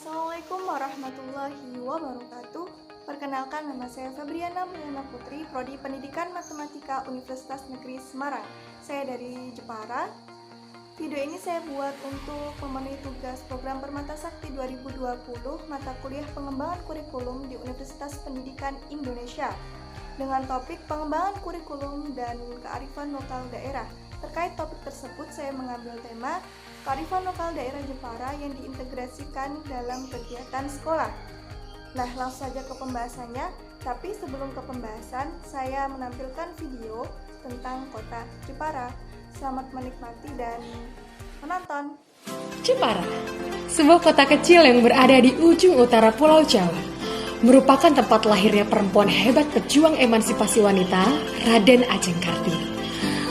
Assalamualaikum warahmatullahi wabarakatuh. Perkenalkan, nama saya Febriana Mulyana Putri, Prodi Pendidikan Matematika Universitas Negeri Semarang. Saya dari Jepara. Video ini saya buat untuk memenuhi tugas program Permata Sakti 2020 mata kuliah pengembangan kurikulum di Universitas Pendidikan Indonesia dengan topik pengembangan kurikulum dan kearifan lokal daerah. Terkait topik tersebut, saya mengambil tema kearifan lokal daerah Jepara yang diintegrasikan dalam kegiatan sekolah. Nah, langsung saja ke pembahasannya. Tapi sebelum ke pembahasan, saya menampilkan video tentang kota Jepara. Selamat menikmati dan menonton. Jepara, sebuah kota kecil yang berada di ujung utara Pulau Jawa, merupakan tempat lahirnya perempuan hebat pejuang emansipasi wanita, Raden Ajeng Kartini.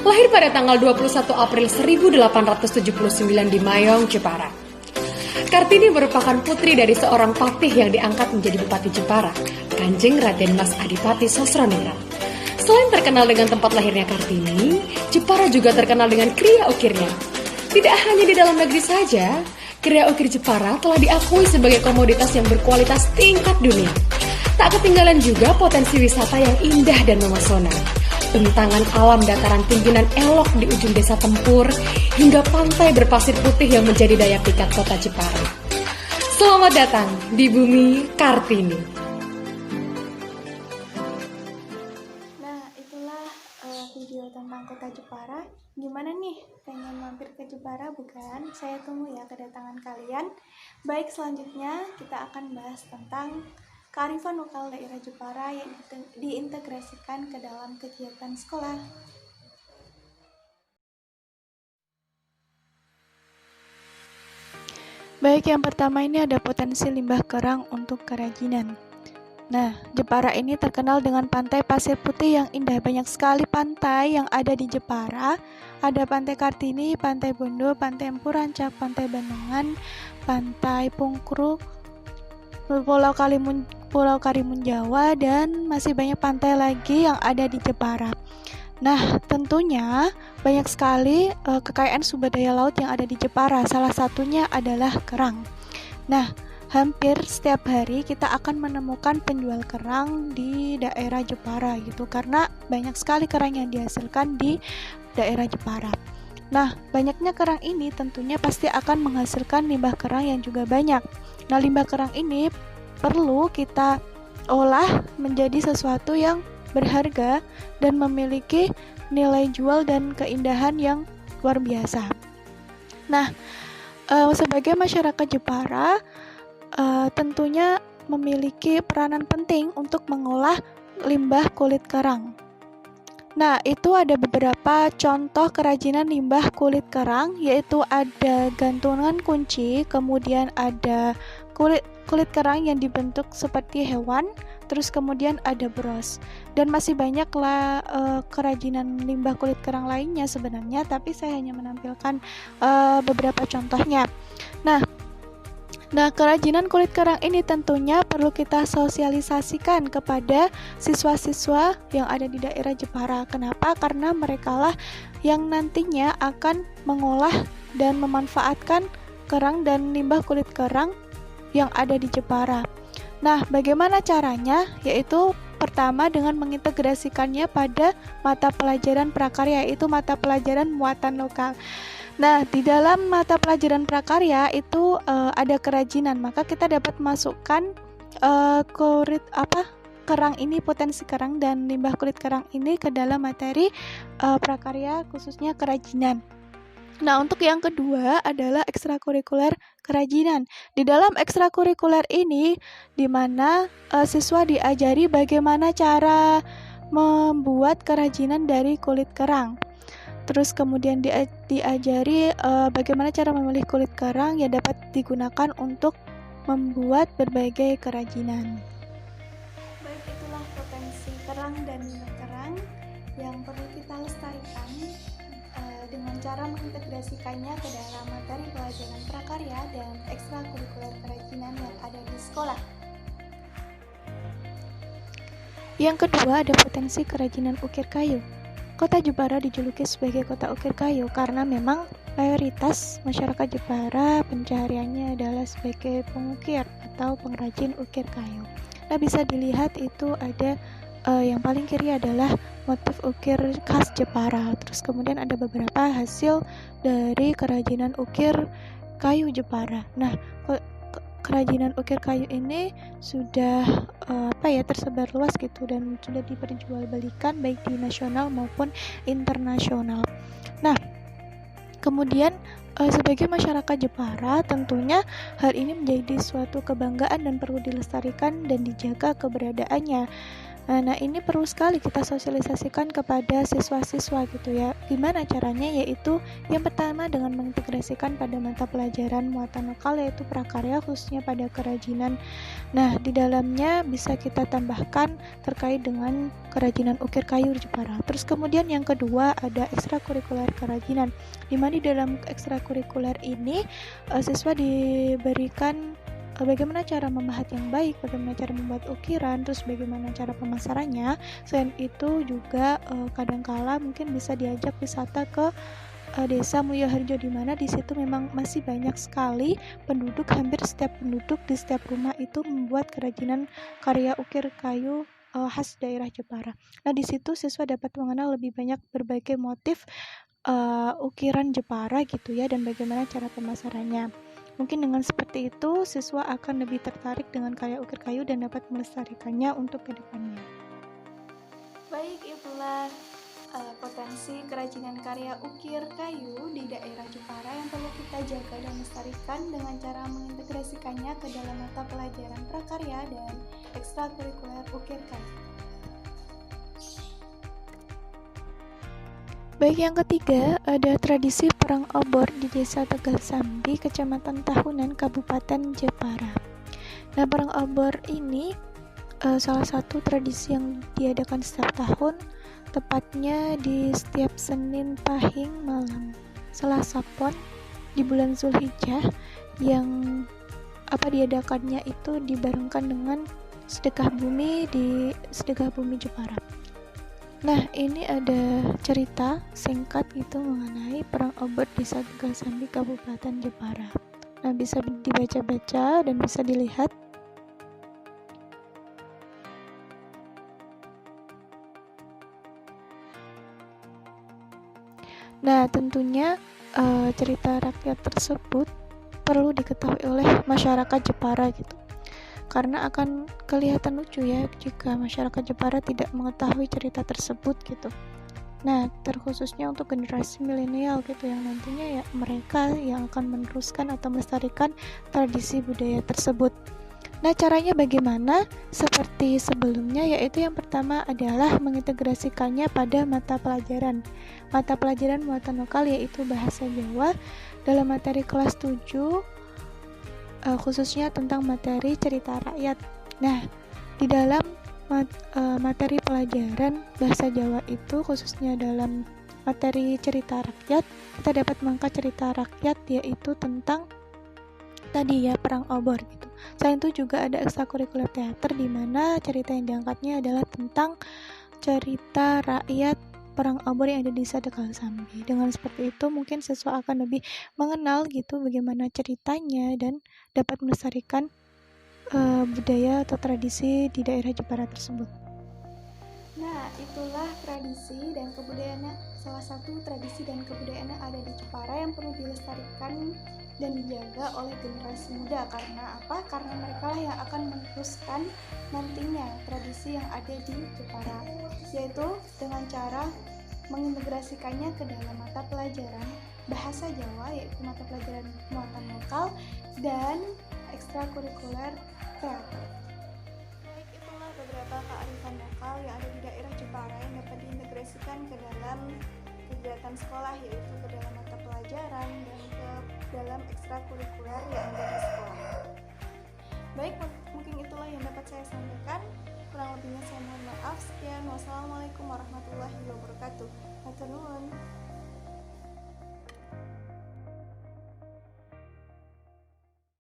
Lahir pada tanggal 21 April 1879 di Mayong, Jepara. Kartini merupakan putri dari seorang patih yang diangkat menjadi Bupati Jepara, Kanjeng Raden Mas Adipati Sosroningrat. Selain terkenal dengan tempat lahirnya Kartini, Jepara juga terkenal dengan kriya ukirnya. Tidak hanya di dalam negeri saja, kriya ukir Jepara telah diakui sebagai komoditas yang berkualitas tingkat dunia. Tak ketinggalan juga potensi wisata yang indah dan memesona. Bentangan alam dataran tinggi dan elok di ujung desa Tempur, hingga pantai berpasir putih yang menjadi daya pikat kota Jepara. Selamat datang di bumi Kartini. Nah, itulah video tentang kota Jepara. Gimana nih? Pengen mampir ke Jepara bukan? Saya tunggu ya kedatangan kalian. Baik, selanjutnya kita akan bahas tentang kearifan lokal daerah Jepara yang diintegrasikan ke dalam kegiatan sekolah. Baik, yang pertama ini ada potensi limbah kerang untuk kerajinan. Nah, Jepara ini terkenal dengan pantai pasir putih yang indah. Banyak sekali pantai yang ada di Jepara. Ada Pantai Kartini, Pantai Bondo, Pantai Empu Rancak, Pantai Bandungan, Pantai Pungkruk, Pulau Karimun Jawa, dan masih banyak pantai lagi yang ada di Jepara. Nah, tentunya banyak sekali kekayaan sumber daya laut yang ada di Jepara. Salah satunya adalah kerang. Nah, hampir setiap hari kita akan menemukan penjual kerang di daerah Jepara gitu, karena banyak sekali kerang yang dihasilkan di daerah Jepara. Nah, banyaknya kerang ini tentunya pasti akan menghasilkan limbah kerang yang juga banyak. Nah, limbah kerang ini perlu kita olah menjadi sesuatu yang berharga dan memiliki nilai jual dan keindahan yang luar biasa. Nah, sebagai masyarakat Jepara, tentunya memiliki peranan penting untuk mengolah limbah kulit kerang. Nah, itu ada beberapa contoh kerajinan limbah kulit kerang, yaitu ada gantungan kunci, kemudian ada kulit kerang yang dibentuk seperti hewan, terus kemudian ada bros, dan masih banyaklah kerajinan limbah kulit kerang lainnya sebenarnya, tapi saya hanya menampilkan beberapa contohnya. Nah, kerajinan kulit kerang ini tentunya perlu kita sosialisasikan kepada siswa-siswa yang ada di daerah Jepara. Kenapa? Karena merekalah yang nantinya akan mengolah dan memanfaatkan kerang dan limbah kulit kerang yang ada di Jepara. Nah, bagaimana caranya? Yaitu pertama dengan mengintegrasikannya pada mata pelajaran prakarya, yaitu mata pelajaran muatan lokal. Nah, di dalam mata pelajaran prakarya itu ada kerajinan, maka kita dapat masukkan kerang ini, potensi kerang dan limbah kulit kerang ini ke dalam materi prakarya, khususnya kerajinan. Nah, untuk yang kedua adalah ekstrakurikuler kerajinan. Di dalam ekstrakurikuler ini, di mana siswa diajari bagaimana cara membuat kerajinan dari kulit kerang. Terus kemudian diajari bagaimana cara memilih kulit kerang yang dapat digunakan untuk membuat berbagai kerajinan. Baik, itulah potensi kerang dan limbah kerang yang perlu kita lestarikan dengan cara mengintegrasikannya ke dalam materi pelajaran prakarya dan ekstrakurikuler kerajinan yang ada di sekolah. Yang kedua ada potensi kerajinan ukir kayu. Kota Jepara dijuluki sebagai kota ukir kayu karena memang mayoritas masyarakat Jepara pencahariannya adalah sebagai pengukir atau pengrajin ukir kayu. Nah, bisa dilihat itu ada yang paling kiri adalah motif ukir khas Jepara. Terus kemudian ada beberapa hasil dari kerajinan ukir kayu Jepara. Nah, kerajinan ukir kayu ini sudah tersebar luas gitu dan sudah diperjualbelikan baik di nasional maupun internasional. Nah, kemudian sebagai masyarakat Jepara tentunya hal ini menjadi suatu kebanggaan dan perlu dilestarikan dan dijaga keberadaannya. Nah, ini perlu sekali kita sosialisasikan kepada siswa-siswa gitu ya. Gimana caranya? Yaitu yang pertama dengan mengintegrasikan pada mata pelajaran muatan lokal yaitu prakarya khususnya pada kerajinan. Nah, di dalamnya bisa kita tambahkan terkait dengan kerajinan ukir kayu Jepara. Terus kemudian yang kedua ada ekstrakurikuler kerajinan. Di mana di dalam ekstrakurikuler ini siswa diberikan bagaimana cara memahat yang baik, bagaimana cara membuat ukiran, terus bagaimana cara pemasarannya. Selain itu juga kadangkala mungkin bisa diajak wisata ke desa Mulyoharjo, di mana di situ memang masih banyak sekali penduduk, hampir setiap penduduk di setiap rumah itu membuat kerajinan karya ukir kayu khas daerah Jepara. Nah, di situ siswa dapat mengenal lebih banyak berbagai motif ukiran Jepara gitu ya, dan bagaimana cara pemasarannya. Mungkin dengan seperti itu, siswa akan lebih tertarik dengan karya ukir kayu dan dapat melestarikannya untuk kedepannya. Baik, itulah potensi kerajinan karya ukir kayu di daerah Jepara yang perlu kita jaga dan lestarikan dengan cara mengintegrasikannya ke dalam mata pelajaran prakarya dan ekstrakurikuler ukir kayu. Baik, yang ketiga ada tradisi perang obor di Desa Tegal Sambi, Kecamatan Tahunan, Kabupaten Jepara. Nah, perang obor ini salah satu tradisi yang diadakan setiap tahun, tepatnya di setiap Senin Pahing malam Selasa Pon di bulan Zulhijjah, yang diadakannya itu dibarengkan dengan sedekah bumi di sedekah bumi Jepara. Nah, ini ada cerita singkat itu mengenai perang obor di Tegal Sambi, Kabupaten Jepara. Nah, bisa dibaca-baca dan bisa dilihat. Nah, tentunya cerita rakyat tersebut perlu diketahui oleh masyarakat Jepara gitu. Karena akan kelihatan lucu ya jika masyarakat Jepara tidak mengetahui cerita tersebut gitu. Nah, terkhususnya untuk generasi milenial gitu yang nantinya ya mereka yang akan meneruskan atau melestarikan tradisi budaya tersebut. Nah, caranya bagaimana? Seperti sebelumnya, yaitu yang pertama adalah mengintegrasikannya pada mata pelajaran. Mata pelajaran muatan lokal yaitu bahasa Jawa dalam materi kelas 7 khususnya tentang materi cerita rakyat. Nah, di dalam materi pelajaran bahasa Jawa itu khususnya dalam materi cerita rakyat, kita dapat mengangkat cerita rakyat yaitu tentang tadi ya perang obor gitu. Selain itu juga ada ekstrakurikuler teater di mana cerita yang diangkatnya adalah tentang cerita rakyat perang obor yang ada di Tegal Sambi. Dengan seperti itu mungkin siswa akan lebih mengenal gitu bagaimana ceritanya dan dapat melestarikan budaya atau tradisi di daerah Jepara tersebut. Nah, itulah tradisi dan kebudayaan, salah satu tradisi dan kebudayaan yang ada di Jepara yang perlu dilestarikan dan dijaga oleh generasi muda. Karena apa? Karena mereka lah yang akan meneruskan nantinya tradisi yang ada di Jepara, yaitu dengan cara mengintegrasikannya ke dalam mata pelajaran bahasa Jawa yaitu mata pelajaran muatan lokal dan ekstrakurikuler teater. Baik, itulah beberapa kearifan lokal yang ada di daerah Jepara yang dapat diintegrasikan ke dalam kegiatan sekolah, yaitu ke dalam mata pelajaran dan ke dalam ekstrakurikuler yang ada di sekolah. Baik,